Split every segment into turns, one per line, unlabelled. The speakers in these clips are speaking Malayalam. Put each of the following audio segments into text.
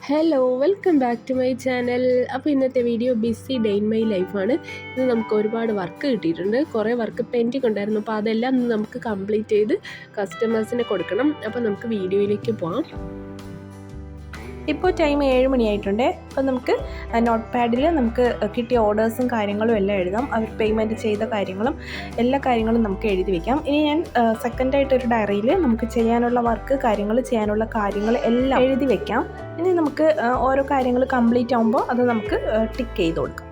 Hello welcome back to my channel. അപ്പോൾ ഇന്നത്തെ video busy day in my ലൈഫാണ്. ഇന്ന് നമുക്ക് ഒരുപാട് വർക്ക് കിട്ടിയിട്ടുണ്ട്. കുറേ വർക്ക് പെൻഡിങ് ഉണ്ടായിരുന്നു. അപ്പോൾ അതെല്ലാം ഇന്ന് നമുക്ക് കംപ്ലീറ്റ് ചെയ്ത് കസ്റ്റമേഴ്സിന് കൊടുക്കണം. അപ്പോൾ നമുക്ക് വീഡിയോയിലേക്ക് പോകാം.
ഇപ്പോൾ ടൈം 7 മണിയായിട്ടുണ്ട്. അപ്പോൾ നമുക്ക് നോട്ട് പാഡിൽ നമുക്ക് കിട്ടിയ ഓർഡേഴ്സും കാര്യങ്ങളും എല്ലാം എഴുതാം. അവർ പേയ്മെൻറ്റ് ചെയ്ത കാര്യങ്ങളും എല്ലാ കാര്യങ്ങളും നമുക്ക് എഴുതി വയ്ക്കാം. ഇനി ഞാൻ സെക്കൻഡായിട്ടൊരു ഡയറിയിൽ നമുക്ക് ചെയ്യാനുള്ള വർക്ക് ചെയ്യാനുള്ള കാര്യങ്ങൾ എല്ലാം എഴുതി വയ്ക്കാം. ഇനി നമുക്ക് ഓരോ കാര്യങ്ങൾ കംപ്ലീറ്റ് ആകുമ്പോൾ അത് നമുക്ക് ടിക്ക് ചെയ്ത് കൊടുക്കാം.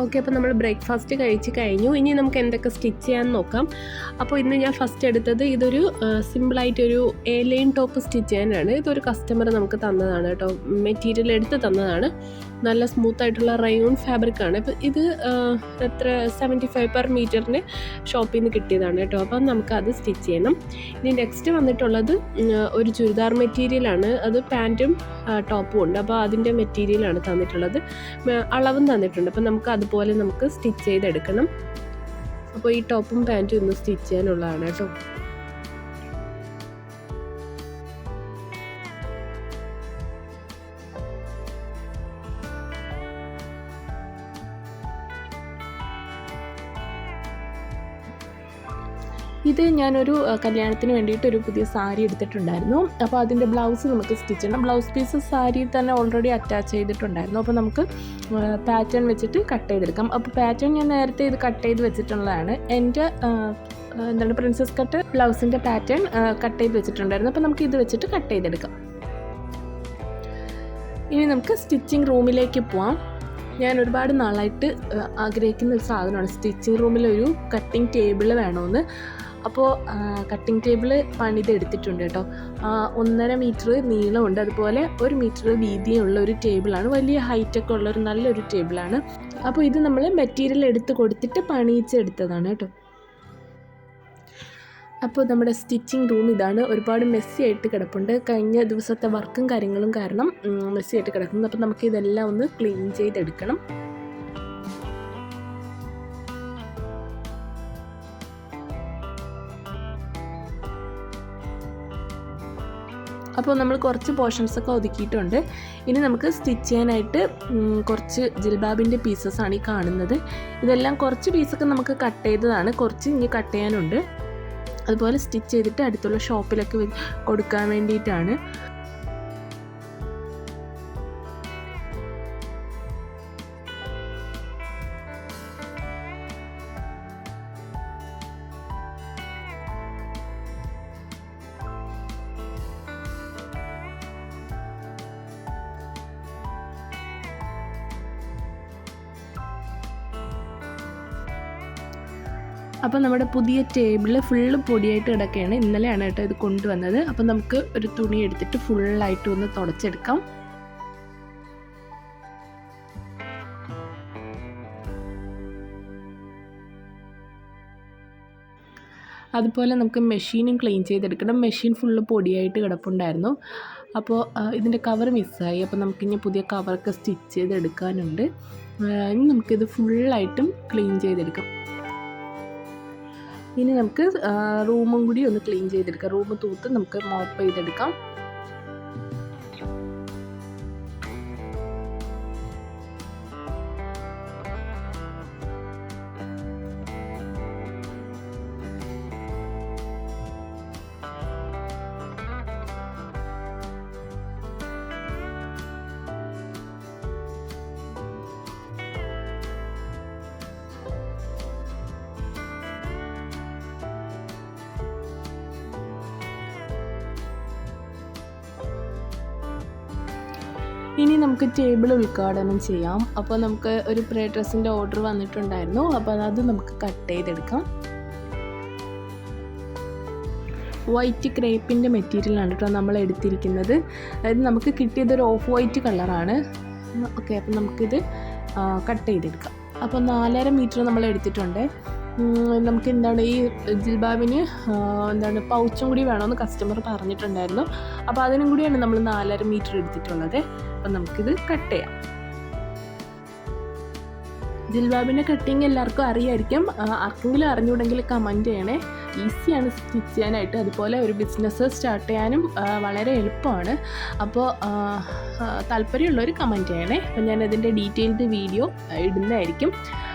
ഓക്കെ, അപ്പോൾ നമ്മൾ ബ്രേക്ക്ഫാസ്റ്റ് കഴിച്ച് കഴിഞ്ഞു. ഇനി നമുക്ക് എന്തൊക്കെ സ്റ്റിച്ച് ചെയ്യാമെന്ന് നോക്കാം. അപ്പോൾ ഇന്ന് ഞാൻ ഫസ്റ്റ് എടുത്തത് ഇതൊരു സിമ്പിളായിട്ടൊരു എ-ലൈൻ ടോപ്പ് സ്റ്റിച്ച് ചെയ്യാനാണ്. ഇതൊരു കസ്റ്റമർ നമുക്ക് തന്നതാണ് കേട്ടോ. മെറ്റീരിയൽ എടുത്ത് തന്നതാണ്. നല്ല സ്മൂത്തായിട്ടുള്ള റയോൺ ഫാബ്രിക്കാണ്. അപ്പോൾ ഇത് എത്ര 75 പെർ മീറ്ററിന് ഷോപ്പിൽ നിന്ന് കിട്ടിയതാണ് കേട്ടോ. അപ്പം നമുക്കത് സ്റ്റിച്ച് ചെയ്യണം. ഇനി നെക്സ്റ്റ് വന്നിട്ടുള്ളത് ഒരു ചുരിദാർ മെറ്റീരിയലാണ്. അത് പാൻറ്റും ടോപ്പും ഉണ്ട്. അപ്പോൾ അതിൻ്റെ മെറ്റീരിയലാണ് തന്നിട്ടുള്ളത്. അളവും തന്നിട്ടുണ്ട്. അപ്പോൾ നമുക്ക് അതുപോലെ നമുക്ക് സ്റ്റിച്ച് ചെയ്തെടുക്കണം. അപ്പോൾ ഈ ടോപ്പും പാൻറ്റും ഇന്ന് സ്റ്റിച്ച് ചെയ്യാനുള്ളതാണ് കേട്ടോ. ഇത് ഞാനൊരു കല്യാണത്തിന് വേണ്ടിയിട്ട് ഒരു പുതിയ സാരി എടുത്തിട്ടുണ്ടായിരുന്നു. അപ്പോൾ അതിൻ്റെ ബ്ലൗസ് നമുക്ക് സ്റ്റിച്ച് ചെയ്യണം. ബ്ലൗസ് പീസ് സാരി തന്നെ ഓൾറെഡി അറ്റാച്ച് ചെയ്തിട്ടുണ്ടായിരുന്നു. അപ്പോൾ നമുക്ക് പാറ്റേൺ വെച്ചിട്ട് കട്ട് ചെയ്തെടുക്കാം. അപ്പോൾ പാറ്റേൺ ഞാൻ നേരത്തെ ഇത് കട്ട് ചെയ്ത് വെച്ചിട്ടുള്ളതാണ്. എൻ്റെ പ്രിൻസസ് കട്ട് ബ്ലൗസിൻ്റെ പാറ്റേൺ കട്ട് ചെയ്ത് വെച്ചിട്ടുണ്ടായിരുന്നു. അപ്പോൾ നമുക്ക് ഇത് വെച്ചിട്ട് കട്ട് ചെയ്തെടുക്കാം. ഇനി നമുക്ക് സ്റ്റിച്ചിങ് റൂമിലേക്ക് പോവാം. ഞാൻ ഒരുപാട് നാളായിട്ട് ആഗ്രഹിക്കുന്ന ഒരു സാധനമാണ് സ്റ്റിച്ചിങ് റൂമിലൊരു കട്ടിങ് ടേബിൾ വേണമെന്ന്. അപ്പോൾ കട്ടിങ് ടേബിൾ പണിതെടുത്തിട്ടുണ്ട് കേട്ടോ. 1.5 മീറ്റർ നീളമുണ്ട്, അതുപോലെ 1 മീറ്റർ വീതിയുള്ള ഒരു ടേബിളാണ്. വലിയ ഹൈറ്റൊക്കെ ഉള്ളൊരു നല്ലൊരു ടേബിളാണ്. അപ്പോൾ ഇത് നമ്മൾ മെറ്റീരിയൽ എടുത്ത് കൊടുത്തിട്ട് പണിയിച്ചെടുത്തതാണ് കേട്ടോ. അപ്പോൾ നമ്മുടെ സ്റ്റിച്ചിങ് റൂം ഇതാണ്. ഒരുപാട് മെസ്സി ആയിട്ട് കിടപ്പുണ്ട്. കഴിഞ്ഞ ദിവസത്തെ വർക്കും കാര്യങ്ങളും കാരണം മെസ്സി ആയിട്ട് കിടക്കുന്നത്. അപ്പോൾ നമുക്ക് ഇതെല്ലാം ഒന്ന് ക്ലീൻ ചെയ്തെടുക്കണം. അപ്പോൾ നമ്മൾ കുറച്ച് പോർഷൻസൊക്കെ ഒതുക്കിയിട്ടുണ്ട്. ഇനി നമുക്ക് സ്റ്റിച്ച് ചെയ്യാനായിട്ട് കുറച്ച് ജിൽബാബിൻ്റെ പീസസാണ് ഈ കാണുന്നത്. ഇതെല്ലാം കുറച്ച് പീസൊക്കെ നമുക്ക് കട്ട് ചെയ്തതാണ്, കുറച്ച് ഇനി കട്ട് ചെയ്യാനുണ്ട്. അതുപോലെ സ്റ്റിച്ച് ചെയ്തിട്ട് അടുത്തുള്ള ഷോപ്പിലൊക്കെ കൊടുക്കാൻ വേണ്ടിയിട്ടാണ്. അപ്പോൾ നമ്മുടെ പുതിയ ടേബിൾ ഫുള്ള് പൊടിയായിട്ട് കിടക്കുകയാണ്. ഇന്നലെയാണ് കേട്ടോ ഇത് കൊണ്ടുവന്നത്. അപ്പോൾ നമുക്ക് ഒരു തുണി എടുത്തിട്ട് ഫുള്ളായിട്ട് ഒന്ന് തുടച്ചെടുക്കാം. അതുപോലെ നമുക്ക് മെഷീനും ക്ലീൻ ചെയ്തെടുക്കണം. മെഷീൻ ഫുള്ള് പൊടിയായിട്ട് കിടപ്പുണ്ടായിരുന്നു. അപ്പോൾ ഇതിൻ്റെ കവർ മിസ്സായി. അപ്പോൾ നമുക്കിനി പുതിയ കവറൊക്കെ സ്റ്റിച്ച് ചെയ്തെടുക്കാനുണ്ട്. ഇനി നമുക്കിത് ഫുള്ളായിട്ടും ക്ലീൻ ചെയ്തെടുക്കാം. ഇനി നമുക്ക് റൂമും കൂടി ഒന്ന് ക്ലീൻ ചെയ്തെടുക്കാം. റൂം തൂത്ത് നമുക്ക് മോപ്പ് ചെയ്തെടുക്കാം. ഇനി നമുക്ക് ടേബിൾ ഉദ്ഘാടനം ചെയ്യാം. അപ്പോൾ നമുക്ക് ഒരു പ്രേ ഡ്രസ്സിൻ്റെ ഓർഡർ വന്നിട്ടുണ്ടായിരുന്നു. അപ്പോൾ അത് നമുക്ക് കട്ട് ചെയ്തെടുക്കാം. വൈറ്റ് ക്രേപ്പിൻ്റെ മെറ്റീരിയലാണ് കേട്ടോ നമ്മൾ എടുത്തിരിക്കുന്നത്. അതായത് നമുക്ക് കിട്ടിയതൊരു ഓഫ് വൈറ്റ് കളറാണ്. ഓക്കെ, അപ്പോൾ നമുക്കിത് കട്ട് ചെയ്തെടുക്കാം. അപ്പോൾ 4.5 മീറ്റർ നമ്മൾ എടുത്തിട്ടുണ്ട്. നമുക്ക് ഈ ജിൽബാബിന് പൗച്ചും കൂടി വേണമെന്ന് കസ്റ്റമർ പറഞ്ഞിട്ടുണ്ടായിരുന്നു. അപ്പോൾ അതിനും കൂടിയാണ് നമ്മൾ 4.5 മീറ്റർ എടുത്തിട്ടുള്ളത്. അപ്പോൾ നമുക്കിത് കട്ട് ചെയ്യാം. ജിൽബാബിൻ്റെ കട്ടിങ് എല്ലാവർക്കും അറിയായിരിക്കും. ആർക്കെങ്കിലും അറിഞ്ഞുകൂടെങ്കിൽ കമൻറ്റ് ചെയ്യണേ. ഈസിയാണ് സ്റ്റിച്ച് ചെയ്യാനായിട്ട്, അതുപോലെ ഒരു ബിസിനസ് സ്റ്റാർട്ട് ചെയ്യാനും വളരെ എളുപ്പമാണ്. അപ്പോൾ താല്പര്യമുള്ളവർ കമൻറ്റ് ചെയ്യണേ. അപ്പോൾ ഞാൻ അതിൻ്റെ ഡീറ്റെയിൽഡ് വീഡിയോ ഇടുന്നതായിരിക്കും.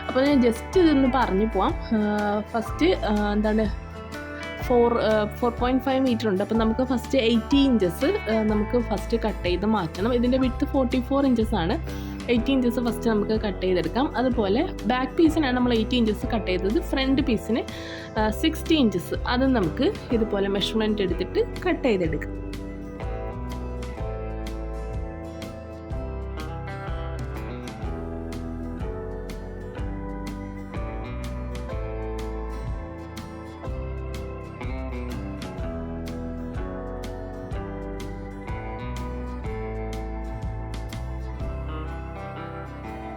അപ്പോൾ ഞാൻ ജസ്റ്റ് ഇതൊന്ന് പറഞ്ഞു പോവാം. ഫസ്റ്റ് എന്താണ് 4.5 മീറ്റർ ഉണ്ട്. അപ്പോൾ നമുക്ക് ഫസ്റ്റ് 80 ഇഞ്ചസ് നമുക്ക് ഫസ്റ്റ് കട്ട് ചെയ്ത് മാറ്റണം. ഇതിൻ്റെ വിഡ്ത്ത് 44 ഇഞ്ചസ് ആണ്. 80 ഇഞ്ചസ് ഫസ്റ്റ് നമുക്ക് കട്ട് ചെയ്തെടുക്കാം. അതുപോലെ ബാക്ക് പീസിനാണ് നമ്മൾ 80 ഇഞ്ചസ് കട്ട് ചെയ്തത്. ഫ്രണ്ട് പീസിന് 60 ഇഞ്ചസ് അത് നമുക്ക് ഇതുപോലെ മെഷർമെൻറ്റ് എടുത്തിട്ട് കട്ട് ചെയ്തെടുക്കാം.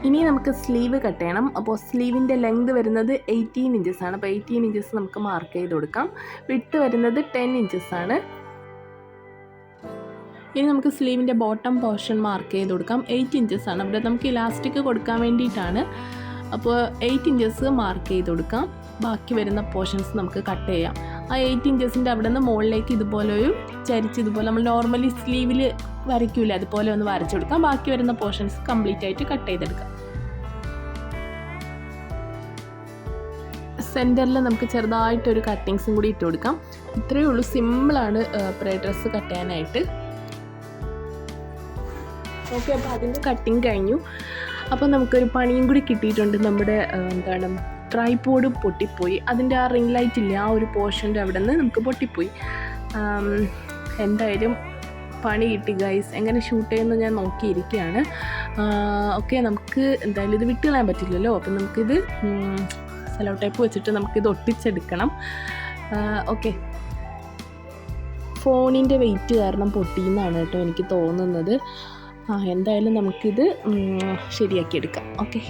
ഇനി നമുക്ക് സ്ലീവ് കട്ട് ചെയ്യണം. അപ്പോൾ സ്ലീവിൻ്റെ ലെങ്ത് വരുന്നത് 18 ഇഞ്ചസ് ആണ്. അപ്പോൾ 18 ഇഞ്ചസ് നമുക്ക് മാർക്ക് ചെയ്ത് കൊടുക്കാം. വിഡ്ത്ത് വരുന്നത് 10 ഇഞ്ചസ് ആണ്. ഇനി നമുക്ക് സ്ലീവിൻ്റെ ബോട്ടം പോർഷൻ മാർക്ക് ചെയ്ത് കൊടുക്കാം. 8 ഇഞ്ചസ് ആണ്. അവിടെ നമുക്ക് ഇലാസ്റ്റിക് കൊടുക്കാൻ വേണ്ടിയിട്ടാണ്. അപ്പോൾ 8 ഇഞ്ചസ് മാർക്ക് ചെയ്ത് കൊടുക്കാം. ബാക്കി വരുന്ന പോർഷൻസ് നമുക്ക് കട്ട് ചെയ്യാം. ആ 8 ഇഞ്ചസിൻ്റെ അവിടെ നിന്ന് മുകളിലേക്ക് ഇതുപോലെ ഒരു ചരിച്ച് ഇതുപോലെ നമ്മൾ നോർമലി സ്ലീവിൽ വരയ്ക്കൂല, അതുപോലെ ഒന്ന് വരച്ചു കൊടുക്കാം. ബാക്കി വരുന്ന പോർഷൻസ് കംപ്ലീറ്റ് ആയിട്ട് കട്ട് ചെയ്തെടുക്കാം. സെൻറ്ററിൽ നമുക്ക് ചെറുതായിട്ടൊരു കട്ടിങ്സും കൂടി ഇട്ട് കൊടുക്കാം. ഇത്രയേ ഉള്ളൂ. സിമ്പിളാണ് പ്രൈഡ് ഡ്രസ്സ് കട്ട് ചെയ്യാനായിട്ട്. ഓക്കെ, അപ്പോൾ അതിൻ്റെ കട്ടിങ് കഴിഞ്ഞു. അപ്പോൾ നമുക്കൊരു പണിയും കൂടി കിട്ടിയിട്ടുണ്ട്. നമ്മുടെ ട്രൈപോഡ് പൊട്ടിപ്പോയി. അതിൻ്റെ ആ റിംഗ് ലൈറ്റ് ഇല്ല, ആ ഒരു പോർഷൻ്റെ അവിടെ നിന്ന് നമുക്ക് പൊട്ടിപ്പോയി. എന്തായാലും പണി കിട്ടി ഗൈസ്. എങ്ങനെ ഷൂട്ട് ചെയ്യുന്നത് ഞാൻ നോക്കിയിരിക്കുകയാണ്. ഓക്കെ, നമുക്ക് എന്തായാലും ഇത് വിട്ട് കളയാൻ പറ്റില്ലല്ലോ. അപ്പം നമുക്കിത് സെലോ ടേപ്പ് വെച്ചിട്ട് നമുക്കിത് ഒട്ടിച്ചെടുക്കണം. ഓക്കെ, ഫോണിൻ്റെ വെയിറ്റ് കാരണം പൊട്ടിയെന്നാണ് കേട്ടോ എനിക്ക് തോന്നുന്നത്. എന്തായാലും നമുക്കിത് ശരിയാക്കിയെടുക്കാം. ഓക്കെ,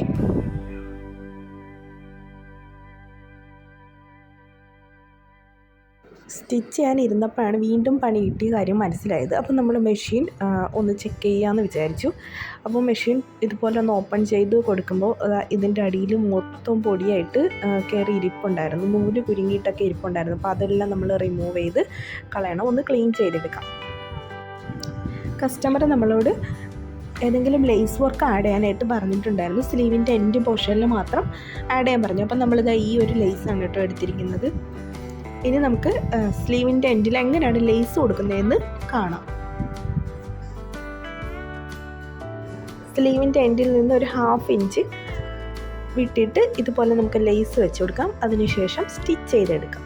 സ്റ്റിച്ച് ചെയ്യാൻ ഇരുന്നപ്പോഴാണ് വീണ്ടും പണി കിട്ടിയ കാര്യം മനസ്സിലായത്. അപ്പോൾ നമ്മൾ മെഷീൻ ഒന്ന് ചെക്ക് ചെയ്യാമെന്ന് വിചാരിച്ചു. അപ്പോൾ മെഷീൻ ഇതുപോലെ ഒന്ന് ഓപ്പൺ ചെയ്ത് കൊടുക്കുമ്പോൾ ഇതിൻ്റെ അടിയിൽ മൊത്തം പൊടിയായിട്ട് കയറി ഇരിപ്പുണ്ടായിരുന്നു. നൂല് കുരുങ്ങിയിട്ടൊക്കെ ഇരിപ്പുണ്ടായിരുന്നു. അപ്പോൾ അതെല്ലാം നമ്മൾ റിമൂവ് ചെയ്ത് കളയണം, ഒന്ന് ക്ലീൻ ചെയ്തെടുക്കാം. കസ്റ്റമർ നമ്മളോട് ഏതെങ്കിലും ലേസ് വർക്ക് ആഡ് ചെയ്യാനായിട്ട് പറഞ്ഞിട്ടുണ്ടായിരുന്നു. സ്ലീവിൻ്റെ എൻഡ് പോർഷനിൽ മാത്രം ആഡ് ചെയ്യാൻ പറഞ്ഞു. അപ്പോൾ നമ്മളിത് ഈ ഒരു ലേസാണ് കേട്ടോ എടുത്തിരിക്കുന്നത്. ഇനി നമുക്ക് സ്ലീവിൻ്റെ എൻഡിൽ എങ്ങനെയാണ് ലേസ് കൊടുക്കുന്നതെന്ന് കാണാം. സ്ലീവിൻ്റെ എൻഡിൽ നിന്ന് ഒരു 1/2 ഇഞ്ച് വിട്ടിട്ട് ഇതുപോലെ നമുക്ക് ലേസ് വെച്ച് കൊടുക്കാം. അതിനുശേഷം സ്റ്റിച്ച് ചെയ്തെടുക്കാം.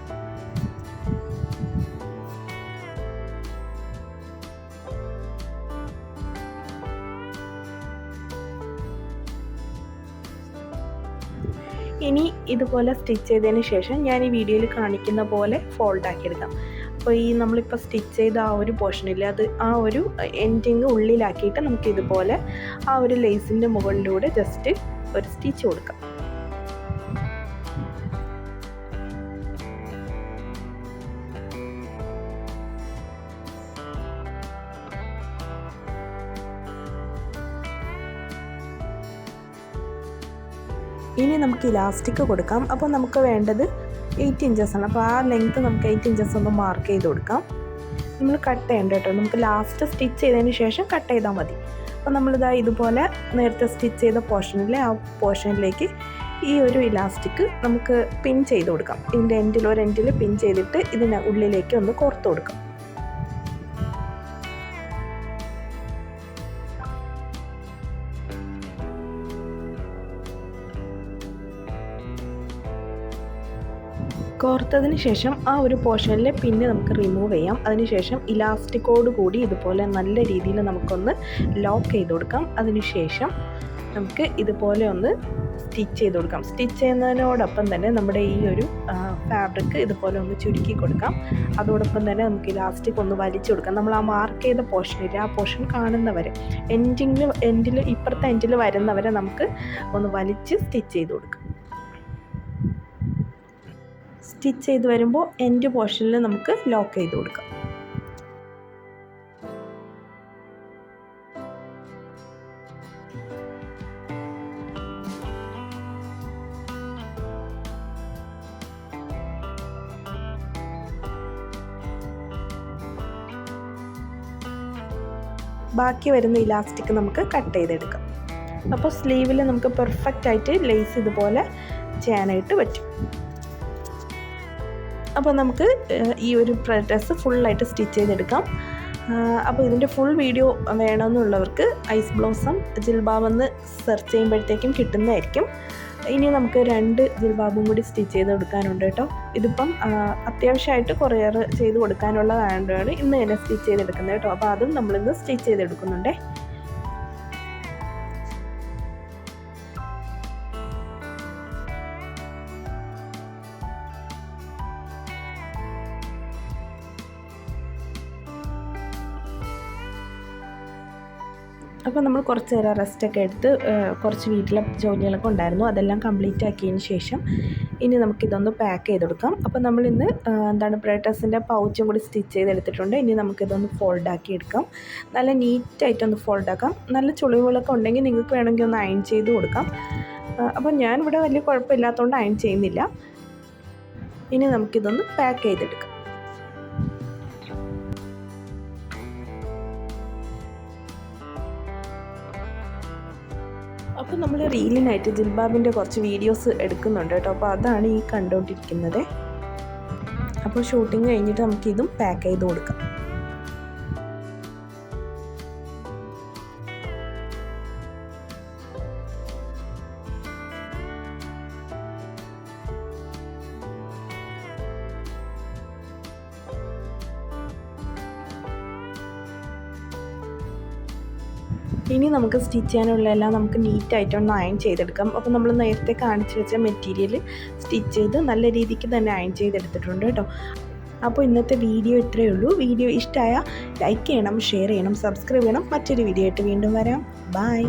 ഇനി ഇതുപോലെ സ്റ്റിച്ച് ചെയ്തതിന് ശേഷം ഞാൻ ഈ വീഡിയോയിൽ കാണിക്കുന്ന പോലെ ഫോൾഡാക്കി എടുക്കാം. അപ്പോൾ ഈ നമ്മളിപ്പോൾ സ്റ്റിച്ച് ചെയ്ത ആ ഒരു പോർഷനില്ലേ, അത് ആ ഒരു എൻഡിങ് ഉള്ളിലാക്കിയിട്ട് നമുക്കിതുപോലെ ആ ഒരു ലേസിൻ്റെ മുകളിലൂടെ ജസ്റ്റ് ഒരു സ്റ്റിച്ച് കൊടുക്കാം. ഇനി നമുക്ക് ഇലാസ്റ്റിക് കൊടുക്കാം. അപ്പോൾ നമുക്ക് വേണ്ടത് 8 ഇഞ്ചസ് ആണ്. അപ്പോൾ ആ ലെങ്ത്ത് നമുക്ക് 8 ഇഞ്ചസ് ഒന്ന് മാർക്ക് ചെയ്ത് കൊടുക്കാം. നമ്മൾ കട്ട് ചെയ്യേണ്ട കേട്ടോ, നമുക്ക് ലാസ്റ്റ് സ്റ്റിച്ച് ചെയ്തതിന് ശേഷം കട്ട് ചെയ്താൽ മതി. അപ്പോൾ നമ്മളിതാ ഇതുപോലെ നേരത്തെ സ്റ്റിച്ച് ചെയ്ത പോർഷനിലെ ആ പോർഷനിലേക്ക് ഈ ഒരു ഇലാസ്റ്റിക് നമുക്ക് പിൻ ചെയ്ത് കൊടുക്കാം. ഇതിൻ്റെ ഒരു എൻഡിൽ പിൻ ചെയ്തിട്ട് ഇതിന് ഉള്ളിലേക്ക് ഒന്ന് കോർത്ത് കൊടുക്കാം. കോർത്തതിന് ശേഷം ആ ഒരു പോർഷനിൽ പിന്നെ നമുക്ക് റിമൂവ് ചെയ്യാം. അതിനുശേഷം ഇലാസ്റ്റിക്കോട് കൂടി ഇതുപോലെ നല്ല രീതിയിൽ നമുക്കൊന്ന് ലോക്ക് ചെയ്ത് കൊടുക്കാം. അതിനുശേഷം നമുക്ക് ഇതുപോലെ ഒന്ന് സ്റ്റിച്ച് ചെയ്ത് കൊടുക്കാം. സ്റ്റിച്ച് ചെയ്യുന്നതിനോടൊപ്പം തന്നെ നമ്മുടെ ഈ ഒരു ഫാബ്രിക് ഇതുപോലെ ഒന്ന് ചുരുക്കി കൊടുക്കാം. അതോടൊപ്പം തന്നെ നമുക്ക് ഇലാസ്റ്റിക് ഒന്ന് വലിച്ചു കൊടുക്കാം. നമ്മൾ ആ മാർക്ക് ചെയ്ത പോർഷനിൽ ആ പോർഷൻ കാണുന്നവരെ എൻഡിൽ ഇപ്പുറത്തെ എൻഡിൽ വരുന്നവരെ നമുക്ക് ഒന്ന് വലിച്ച് സ്റ്റിച്ച് ചെയ്ത് കൊടുക്കാം. സ്റ്റിച്ച് ചെയ്ത് വരുമ്പോൾ എൻഡ് പോർഷനിൽ നമുക്ക് ലോക്ക് ചെയ്ത് കൊടുക്കാം. ബാക്കി വരുന്ന ഇലാസ്റ്റിക് നമുക്ക് കട്ട് ചെയ്തെടുക്കാം. അപ്പോൾ സ്ലീവിൽ നമുക്ക് പെർഫെക്റ്റായിട്ട് ലേസ് ഇതുപോലെ ചെയ്യാനായിട്ട് പറ്റും. അപ്പോൾ നമുക്ക് ഈ ഒരു ഡ്രസ്സ് ഫുള്ളായിട്ട് സ്റ്റിച്ച് ചെയ്തെടുക്കാം. അപ്പോൾ ഇതിൻ്റെ ഫുൾ വീഡിയോ വേണമെന്നുള്ളവർക്ക് ഐസ് ബ്ലോസം ജിൽബാബ് എന്ന് സെർച്ച് ചെയ്യുമ്പോഴത്തേക്കും കിട്ടുന്നതായിരിക്കും. ഇനി നമുക്ക് 2 ജിൽബാബും കൂടി സ്റ്റിച്ച് ചെയ്ത് കൊടുക്കാനുണ്ട് കേട്ടോ. ഇതിപ്പം അത്യാവശ്യമായിട്ട് കൊറിയർ ചെയ്ത് കൊടുക്കാനുള്ളതായതുകൊണ്ടാണ് ഇന്ന് തന്നെ സ്റ്റിച്ച് ചെയ്തെടുക്കുന്നത് കേട്ടോ. അപ്പോൾ അതും നമ്മളിന്ന് സ്റ്റിച്ച് ചെയ്തെടുക്കുന്നുണ്ടേ. അപ്പോൾ നമ്മൾ കുറച്ച് നേരം റെസ്റ്റൊക്കെ എടുത്ത് കുറച്ച് വീട്ടിലെ ജോലികളൊക്കെ ഉണ്ടായിരുന്നു, അതെല്ലാം കംപ്ലീറ്റ് ആക്കിയതിന് ശേഷം ഇനി നമുക്കിതൊന്ന് പാക്ക് ചെയ്തെടുക്കാം. അപ്പോൾ നമ്മളിന്ന് ബ്രേഡ്രസ്സിൻ്റെ പൗച്ചും കൂടി സ്റ്റിച്ച് ചെയ്തെടുത്തിട്ടുണ്ട്. ഇനി നമുക്കിതൊന്ന് ഫോൾഡാക്കി എടുക്കാം. നല്ല നീറ്റായിട്ടൊന്ന് ഫോൾഡാക്കാം. നല്ല ചുളിവുകളൊക്കെ ഉണ്ടെങ്കിൽ നിങ്ങൾക്ക് വേണമെങ്കിൽ ഒന്ന് അയൺ ചെയ്ത് കൊടുക്കാം. അപ്പോൾ ഞാനിവിടെ വലിയ കുഴപ്പമില്ലാത്തതുകൊണ്ട് അയൺ ചെയ്യുന്നില്ല. ഇനി നമുക്കിതൊന്ന് പാക്ക് ചെയ്തെടുക്കാം. അപ്പോൾ നമ്മൾ റീലിനായിട്ട് ജിൽബാബിൻ്റെ കുറച്ച് വീഡിയോസ് എടുക്കുന്നുണ്ട് കേട്ടോ. അപ്പോൾ അതാണ് ഈ കണ്ടുകൊണ്ടിരിക്കുന്നത്. അപ്പോൾ ഷൂട്ടിങ് കഴിഞ്ഞിട്ട് നമുക്കിതും പാക്ക് ചെയ്ത് കൊടുക്കാം. ഇനി നമുക്ക് സ്റ്റിച്ച് ചെയ്യാനുള്ളതെല്ലാം നമുക്ക് നീറ്റായിട്ടൊന്ന് അയൺ ചെയ്തെടുക്കാം. അപ്പോൾ നമ്മൾ നേരത്തെ കാണിച്ചു വെച്ച മെറ്റീരിയൽ സ്റ്റിച്ച് ചെയ്ത് നല്ല രീതിക്ക് തന്നെ അയൺ ചെയ്തെടുത്തിട്ടുണ്ട് കേട്ടോ. അപ്പോൾ ഇന്നത്തെ വീഡിയോ ഇത്രയേ ഉള്ളൂ. വീഡിയോ ഇഷ്ടമായ ലൈക്ക് ചെയ്യണം, ഷെയർ ചെയ്യണം, സബ്സ്ക്രൈബ് ചെയ്യണം. മറ്റൊരു വീഡിയോ ആയിട്ട് വീണ്ടും വരാം. ബൈ.